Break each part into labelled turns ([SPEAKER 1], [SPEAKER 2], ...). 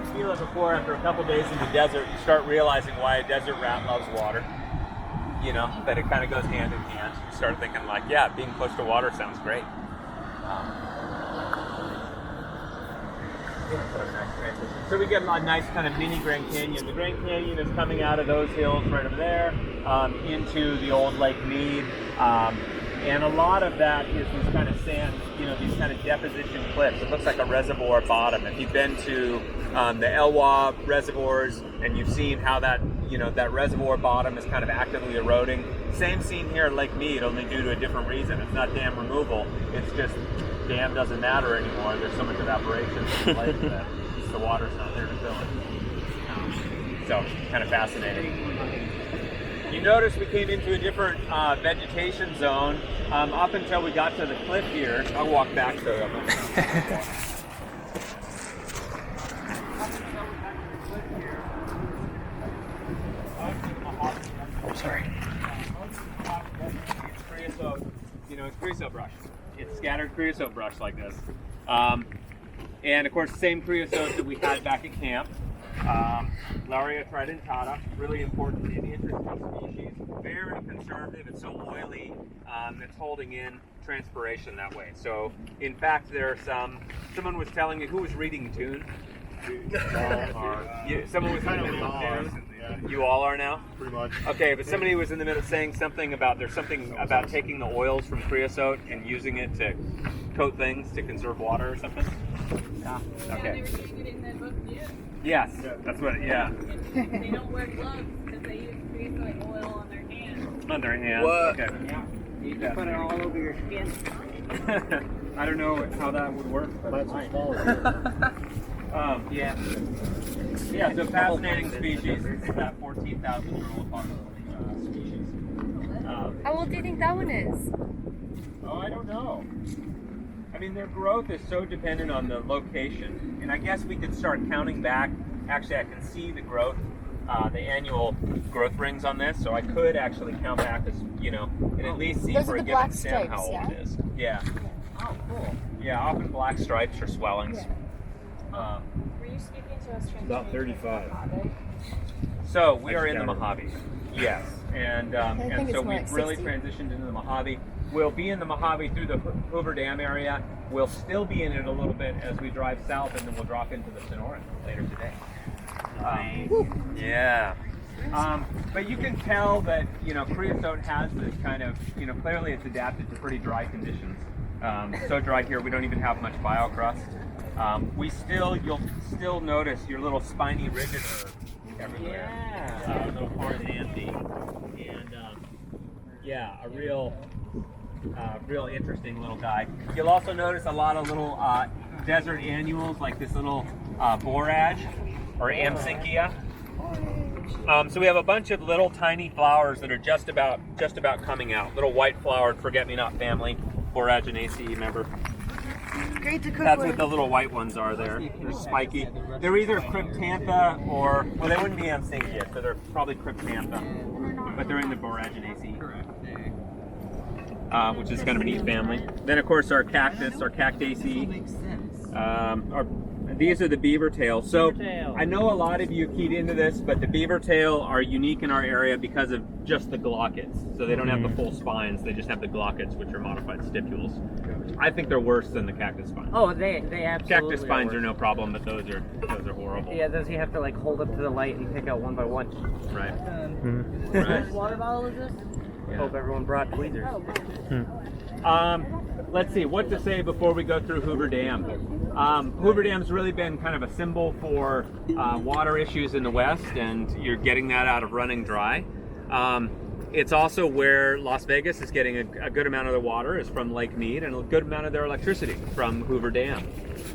[SPEAKER 1] feel it before. After a couple days in the desert, you start realizing why a desert rat loves water. You know, that it kind of goes hand in hand. You start thinking like, yeah, being close to water sounds great. So we get a nice kind of mini Grand Canyon. The Grand Canyon is coming out of those hills right over there into the old Lake Mead. And a lot of that is this kind of sand, you know, these kind of deposition cliffs. It looks like a reservoir bottom. If you've been to the Elwha reservoirs and you've seen how that, you know, that reservoir bottom is kind of actively eroding. Same scene here at Lake Mead, only due to a different reason. It's not dam removal. It's just dam doesn't matter anymore. There's so much evaporation in the lake that the water's not there to fill it. So, kind of fascinating. You notice we came into a different vegetation zone up until we got to the cliff here. I'll walk back to them.
[SPEAKER 2] Sorry.
[SPEAKER 1] It's creosote, you know, it's creosote brush. It's scattered creosote brush like this. And of course, same creosote that we had back at camp. Laurea tridentata, really important and interesting species. Very conservative. It's so oily. It's holding in transpiration that way. So, in fact, there are someone was telling me, who was reading Tune? Someone was reading Tune. You all are now?
[SPEAKER 3] Pretty much.
[SPEAKER 1] Okay, but somebody was in the middle saying something about, there's something about taking the oils from creosote and using it to coat things to conserve water or something? Yeah. Okay. Yes, that's what, yeah.
[SPEAKER 4] They don't wear gloves because they use creosote oil on their hands.
[SPEAKER 1] On their hands,
[SPEAKER 2] What?
[SPEAKER 1] okay.
[SPEAKER 4] Yeah. You can put it all over your skin.
[SPEAKER 1] I don't know how that would work, but
[SPEAKER 3] Plants are smaller here.
[SPEAKER 1] Yeah, so fascinating species. It's that 14,000-year-old species.
[SPEAKER 5] How old do you think that one is?
[SPEAKER 1] Oh, I don't know. I mean, their growth is so dependent on the location, and I guess we could start counting back. Actually, I can see the growth, the annual growth rings on this, so I could actually count back as, you know, and at least see
[SPEAKER 5] Those
[SPEAKER 1] for
[SPEAKER 5] are
[SPEAKER 1] a
[SPEAKER 5] the
[SPEAKER 1] given
[SPEAKER 5] black
[SPEAKER 1] stem how
[SPEAKER 5] stripes,
[SPEAKER 1] old it is. Yeah. Oh, cool. Yeah, often black stripes or swellings.
[SPEAKER 4] Were you speaking to us?
[SPEAKER 3] About 35.
[SPEAKER 1] So we are in the Mojave. Yes, and
[SPEAKER 5] think
[SPEAKER 1] so
[SPEAKER 5] it's more
[SPEAKER 1] we've
[SPEAKER 5] like
[SPEAKER 1] really
[SPEAKER 5] 60.
[SPEAKER 1] transitioned into the Mojave. We'll be in the Mojave through the Hoover Dam area. We'll still be in it a little bit as we drive south, and then we'll drop into the Sonoran later today. Yeah. But you can tell that, you know, creosote has this kind of, you know, clearly it's adapted to pretty dry conditions. So dry here, we don't even have much biocrust. You'll still notice your little spiny ridges everywhere. Yeah. A little horizonty. And yeah, a real interesting little guy. You'll also notice a lot of little desert annuals, like this little borage or Amsinkia. So we have a bunch of little tiny flowers that are just about coming out. Little white flowered forget-me-not family, Boraginaceae, remember?
[SPEAKER 5] Great to cook
[SPEAKER 1] That's
[SPEAKER 5] with.
[SPEAKER 1] what the little white ones are there. They're spiky. They're either Cryptantha or, well, they wouldn't be Amsinkia, so they're probably Cryptantha. But they're in the Boraginaceae. Which is kind of a neat family. Then, of course, our cactus, our Cactaceae. These are the beaver tail. So I know a lot of you keyed into this, but the beaver tail are unique in our area because of just the glockets. So they don't have the full spines; they just have the glockets, which are modified stipules. I think they're worse than the cactus spines.
[SPEAKER 2] Oh, they absolutely.
[SPEAKER 1] Cactus spines
[SPEAKER 2] are
[SPEAKER 1] no problem, but those are horrible.
[SPEAKER 2] Yeah, those you have to like hold up to the light and pick out one by one.
[SPEAKER 1] Right.
[SPEAKER 2] Right.
[SPEAKER 4] Which water bottle is this?
[SPEAKER 2] Hope everyone brought tweezers.
[SPEAKER 1] Let's see what to say before we go through Hoover Dam. Hoover Dam's really been kind of a symbol for water issues in the West, and you're getting that out of running dry. It's also where Las Vegas is getting a good amount of their water is from Lake Mead, and a good amount of their electricity from Hoover Dam.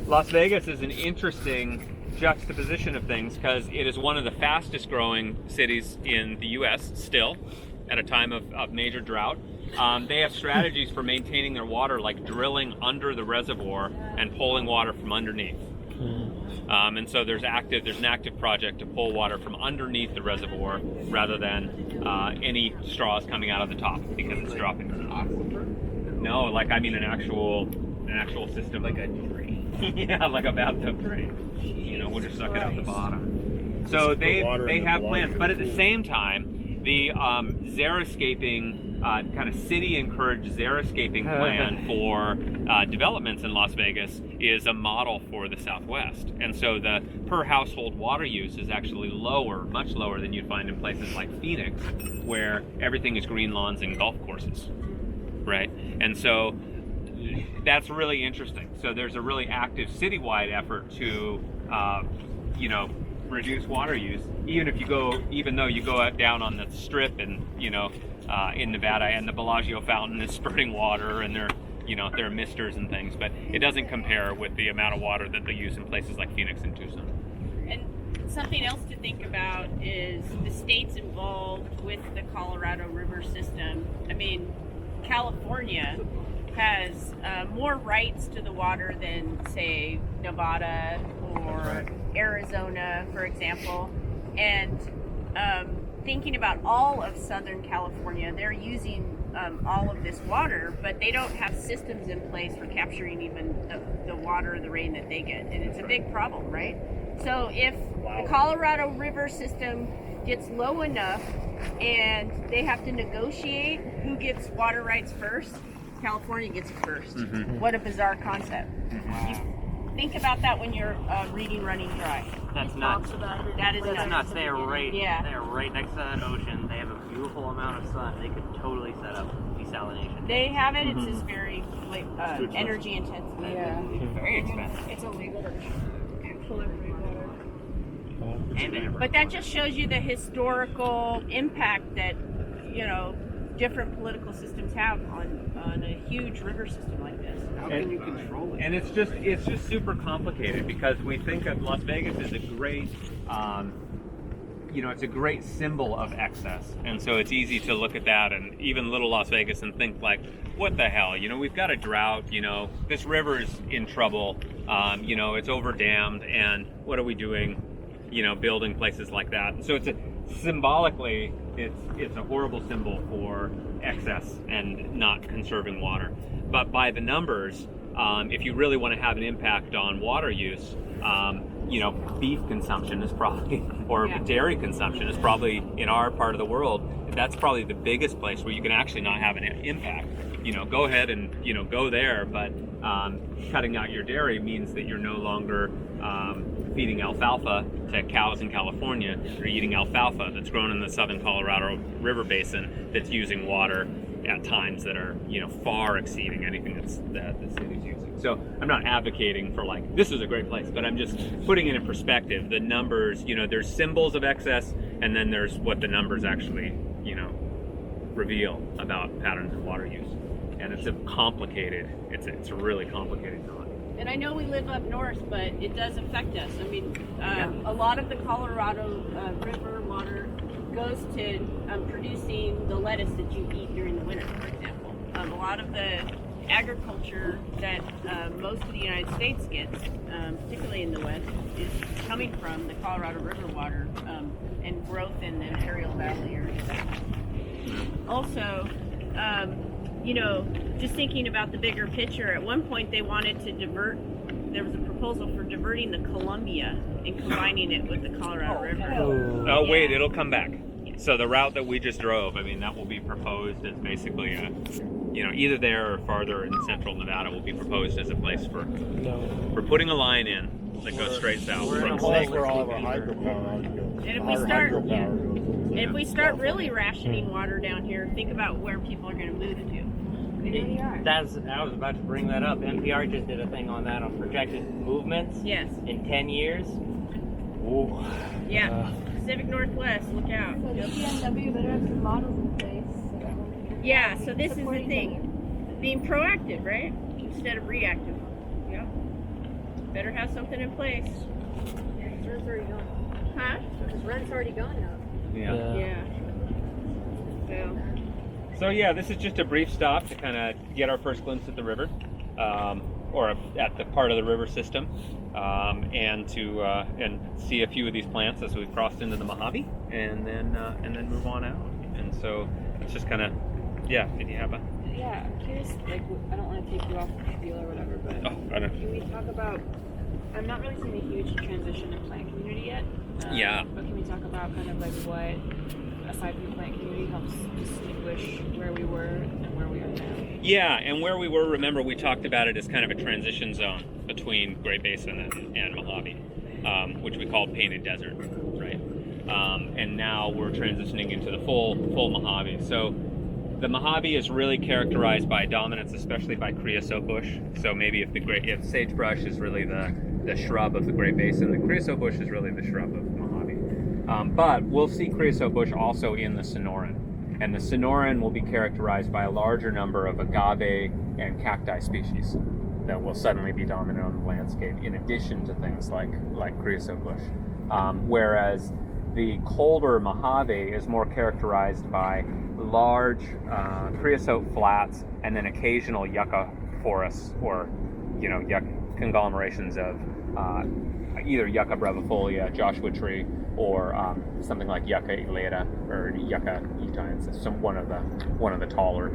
[SPEAKER 1] Las Vegas is an interesting juxtaposition of things because it is one of the fastest growing cities in the U.S. still at a time of major drought. They have strategies for maintaining their water, like drilling under the reservoir and pulling water from underneath. And so there's an active project to pull water from underneath the reservoir rather than any straws coming out of the top because it's dropping. No, like I mean an actual system, like a tree. Yeah, like a bathtub drain. You know, we'll just suck it out the bottom. So they have plans, but at the same time, the xeriscaping kind of city encouraged xeriscaping plan for developments in Las Vegas is a model for the Southwest, and so the per household water use is actually lower, much lower than you'd find in places like Phoenix, where everything is green lawns and golf courses, right? And so that's really interesting. So there's a really active citywide effort to, you know, reduce water use. Even though you go out down on the Strip and in Nevada, and the Bellagio fountain is spurting water, and there are misters and things, but it doesn't compare with the amount of water that they use in places like Phoenix and Tucson.
[SPEAKER 4] And something else to think about is the states involved with the Colorado River system. I mean, California has more rights to the water than, say, Nevada or Arizona, for example. And thinking about all of Southern California, they're using all of this water, but they don't have systems in place for capturing even the water, the rain that they get. And it's a big problem, right? So if the Colorado River system gets low enough and they have to negotiate who gets water rights first, California gets it first.
[SPEAKER 1] Mm-hmm.
[SPEAKER 4] What a bizarre concept. You think about that when you're reading Running Dry.
[SPEAKER 2] That's nuts.
[SPEAKER 4] That is
[SPEAKER 2] That's
[SPEAKER 4] nuts.
[SPEAKER 2] nuts. They are right.
[SPEAKER 4] Yeah.
[SPEAKER 2] They are right next to that ocean. They have a beautiful amount of sun. They could totally set up desalination.
[SPEAKER 4] They have it. It's just very energy intensive.
[SPEAKER 5] Yeah.
[SPEAKER 2] Very expensive.
[SPEAKER 5] It's illegal to pull it rainwater.
[SPEAKER 4] But that just shows you the historical impact that different political systems have on a huge river system like this.
[SPEAKER 2] How can you control it?
[SPEAKER 1] And it's just super complicated, because we think of Las Vegas as a great, it's a great symbol of excess. And so it's easy to look at that, and even little Las Vegas, and think like, what the hell? We've got a drought, this river is in trouble, it's over dammed, and what are we doing, building places like that? So symbolically, it's a horrible symbol for excess and not conserving water. But by the numbers, if you really want to have an impact on water use, beef consumption is probably, or dairy consumption is probably, in our part of the world, that's probably the biggest place where you can actually not have an impact. Go ahead and, go there, but cutting out your dairy means that you're no longer feeding alfalfa to cows in California. You're eating alfalfa that's grown in the southern Colorado River Basin that's using water at times that are, far exceeding anything that the city's using. So I'm not advocating for this is a great place, but I'm just putting it in perspective. The numbers, there's symbols of excess, and then there's what the numbers actually, reveal about patterns of water use. And it's a it's a really complicated knot.
[SPEAKER 4] And I know we live up north, but it does affect us. I mean, a lot of the Colorado River water goes to producing the lettuce that you eat during the winter, for example. A lot of the agriculture that most of the United States gets, particularly in the West, is coming from the Colorado River water and growth in the Imperial Valley area. Also, just thinking about the bigger picture, at one point they wanted to there was a proposal for diverting the Columbia and combining it with the Colorado River.
[SPEAKER 1] Oh, wait, it'll come back. So the route that we just drove, that will be proposed as basically either there or farther in central Nevada will be proposed as a place for putting a line in that goes straight south.
[SPEAKER 3] That's where all of our hydropower goes.
[SPEAKER 4] And if we start really rationing water down here, think about where people are going to move to.
[SPEAKER 2] I was about to bring that up. NPR just did a thing on that, on projected movements.
[SPEAKER 4] Yes.
[SPEAKER 2] In 10 years. Ooh.
[SPEAKER 4] Yeah. Pacific Northwest, look out.
[SPEAKER 5] So the PNW better have some models in place.
[SPEAKER 4] Yeah, so this is the thing. Being proactive, right? Instead of reactive. Yep. Better have something in place.
[SPEAKER 5] Yeah, because rent's already gone.
[SPEAKER 4] Huh?
[SPEAKER 5] Because rent's already gone now.
[SPEAKER 4] Yeah.
[SPEAKER 1] So yeah, this is just a brief stop to kind of get our first glimpse at the river, or at the part of the river system, and to see a few of these plants as we've crossed into the Mojave, and then move on out. And so it's just kind of Yeah, if you have a.
[SPEAKER 5] Yeah, I'm curious, like, I don't want to take you off the deal or whatever, but
[SPEAKER 1] I don't.
[SPEAKER 5] can we talk about, I'm not really seeing a huge transition in plant community yet.
[SPEAKER 1] Yeah.
[SPEAKER 5] But can we talk about kind of like what, aside from the plant community, helps distinguish where we were and where we are now?
[SPEAKER 1] Yeah, and where we were, remember, we talked about it as kind of a transition zone between Great Basin and Mojave, which we called Painted Desert, right? And now we're transitioning into the full Mojave. So the Mojave is really characterized by dominance, especially by creosote bush. So maybe if sagebrush is really the shrub of the Great Basin, the creosote bush is really the shrub of Mojave. But we'll see creosote bush also in the Sonoran. And the Sonoran will be characterized by a larger number of agave and cacti species that will suddenly be dominant on the landscape, in addition to things like creosote bush. Whereas the colder Mojave is more characterized by large creosote flats and then occasional yucca forests, or yucca conglomerations of either Yucca brevifolia, Joshua tree, or something like Yucca elata or Yucca etines, one of the taller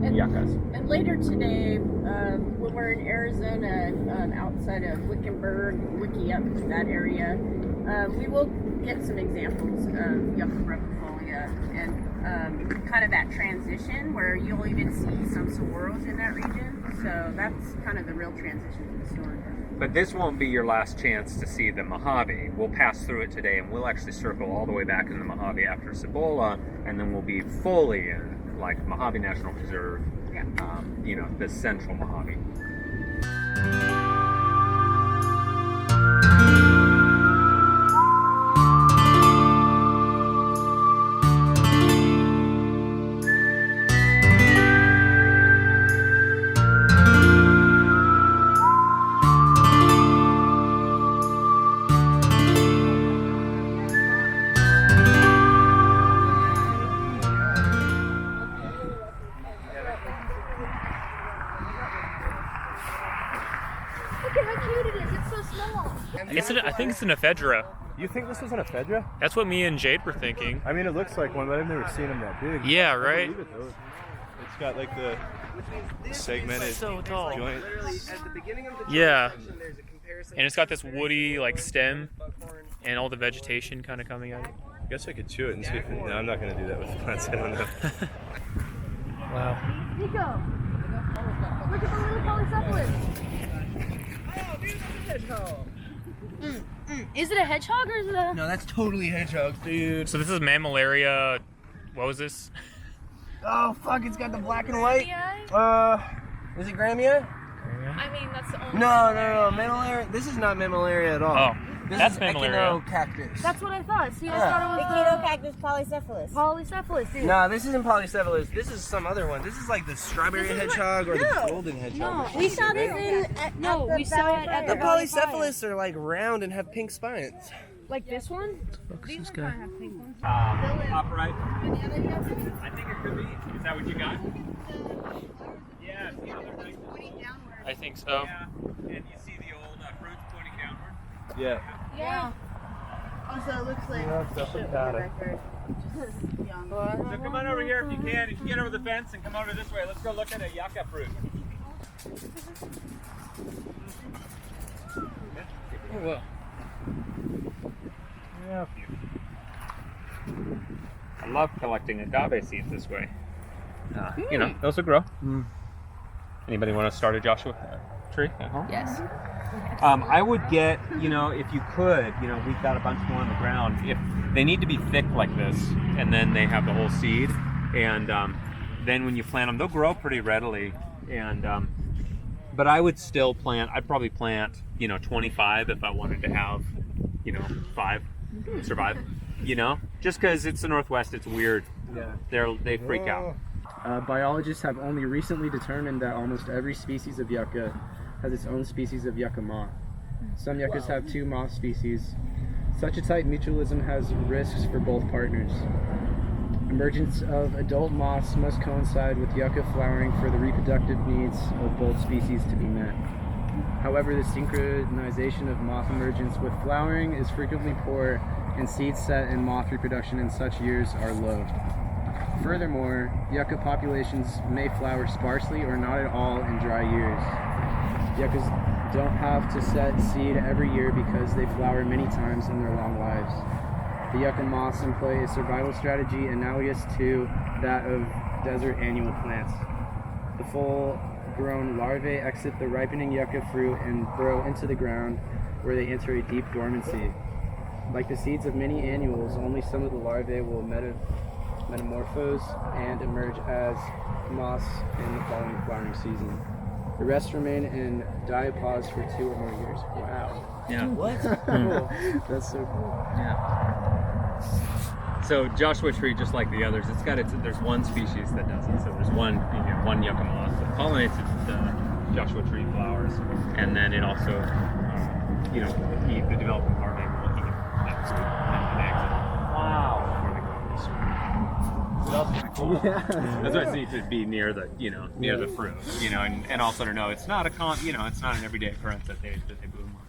[SPEAKER 1] yuccas.
[SPEAKER 4] And later today, when we're in Arizona, outside of Wickenburg, Wickiup, that area, we will get some examples of Yucca brevifolia and kind of that transition where you'll even see some saguaros in that region. So that's kind of the real transition to the story.
[SPEAKER 1] But this won't be your last chance to see the Mojave. We'll pass through it today, and we'll actually circle all the way back in the Mojave after Cibola, and then we'll be fully in Mojave National Preserve, the central Mojave.
[SPEAKER 5] Look at how cute it is, it's so small.
[SPEAKER 6] I think it's an ephedra.
[SPEAKER 3] You think this was an ephedra?
[SPEAKER 6] That's what me and Jade were thinking.
[SPEAKER 3] I mean, it looks like one, but I've never seen them that big.
[SPEAKER 6] Yeah,
[SPEAKER 3] I
[SPEAKER 6] right?
[SPEAKER 3] believe it, though. It's got like the segmented
[SPEAKER 6] So tall.
[SPEAKER 3] joint.
[SPEAKER 6] Yeah. And it's got this woody stem and all the vegetation kind of coming out.
[SPEAKER 3] I guess I could chew it and see if no, I'm not going to do that with the plants. I don't know.
[SPEAKER 6] Wow.
[SPEAKER 5] Nico, look at the little polycephalus. Is it a hedgehog or is it a...
[SPEAKER 7] No, that's totally hedgehogs, dude.
[SPEAKER 6] So this is mammillaria. What was this?
[SPEAKER 7] Oh, fuck, it's got the black and white. Is it Grammia?
[SPEAKER 5] I mean, that's the only...
[SPEAKER 7] No, mammillaria. This is not mammillaria at all.
[SPEAKER 6] Oh,
[SPEAKER 7] this
[SPEAKER 6] that's
[SPEAKER 7] is
[SPEAKER 6] mammillaria.
[SPEAKER 7] Echinocactus.
[SPEAKER 5] That's what I thought. See, I
[SPEAKER 7] Yeah.
[SPEAKER 5] thought it was
[SPEAKER 8] Echinocactus polycephalus.
[SPEAKER 5] polycephalus, dude.
[SPEAKER 7] No, this isn't polycephalus. This is some other one. This is like the strawberry hedgehog or the golden hedgehog.
[SPEAKER 8] We saw this in
[SPEAKER 5] No, we saw it at
[SPEAKER 7] The
[SPEAKER 5] the
[SPEAKER 7] polycephalus are like round and have pink spines.
[SPEAKER 5] Like this one?
[SPEAKER 6] This guy.
[SPEAKER 1] Top right. I think it could be. Is that what you got? Yeah. See how they're nice and
[SPEAKER 4] Pointing downward.
[SPEAKER 6] I think so.
[SPEAKER 1] Yeah. And you see the old fruits pointing downward.
[SPEAKER 3] Yeah.
[SPEAKER 5] Yeah.
[SPEAKER 8] Also, it looks like
[SPEAKER 3] That's a data.
[SPEAKER 1] So come on over here if you can. You can get over the fence and come over this way. Let's go look at a yucca fruit.
[SPEAKER 6] Oh, well.
[SPEAKER 1] Yeah. I love collecting agave seeds this way. Those will grow. Anybody want to start a Joshua tree at home?
[SPEAKER 5] Yes.
[SPEAKER 1] I would get, if you could, we've got a bunch more on the ground. If they need to be thick like this, and then they have the whole seed, and then when you plant them, they'll grow pretty readily. And but I would still plant. I'd probably plant, 25 if I wanted to have, 5 survive. Just because it's the Northwest, it's weird.
[SPEAKER 3] Yeah.
[SPEAKER 1] They freak out.
[SPEAKER 9] Biologists have only recently determined that almost every species of yucca has its own species of yucca moth. Some yuccas have 2 moth species. Such a tight mutualism has risks for both partners. Emergence of adult moths must coincide with yucca flowering for the reproductive needs of both species to be met. However, the synchronization of moth emergence with flowering is frequently poor, and seed set and moth reproduction in such years are low. Furthermore, yucca populations may flower sparsely or not at all in dry years. Yuccas don't have to set seed every year because they flower many times in their long lives. The yucca moths employ a survival strategy analogous to that of desert annual plants. The full-grown larvae exit the ripening yucca fruit and burrow into the ground, where they enter a deep dormancy. Like the seeds of many annuals, only some of the larvae will metamorphose and emerge as moths in the following flowering season. The rest remain in diapause for 2 or more years. Wow.
[SPEAKER 1] Yeah.
[SPEAKER 7] What?
[SPEAKER 9] Cool. That's so cool.
[SPEAKER 1] Yeah. So Joshua tree, just like the others, there's one species that does it. So there's one yucca moth that pollinates the Joshua tree flowers, and then it also, the developing larvae will eat that fruit and exit.
[SPEAKER 2] Wow.
[SPEAKER 1] Before they go into the swarm. So that's pretty cool.
[SPEAKER 9] Yeah.
[SPEAKER 1] That's why it's neat to be near the fruit, and also to know it's not it's not an everyday occurrence that they bloom on.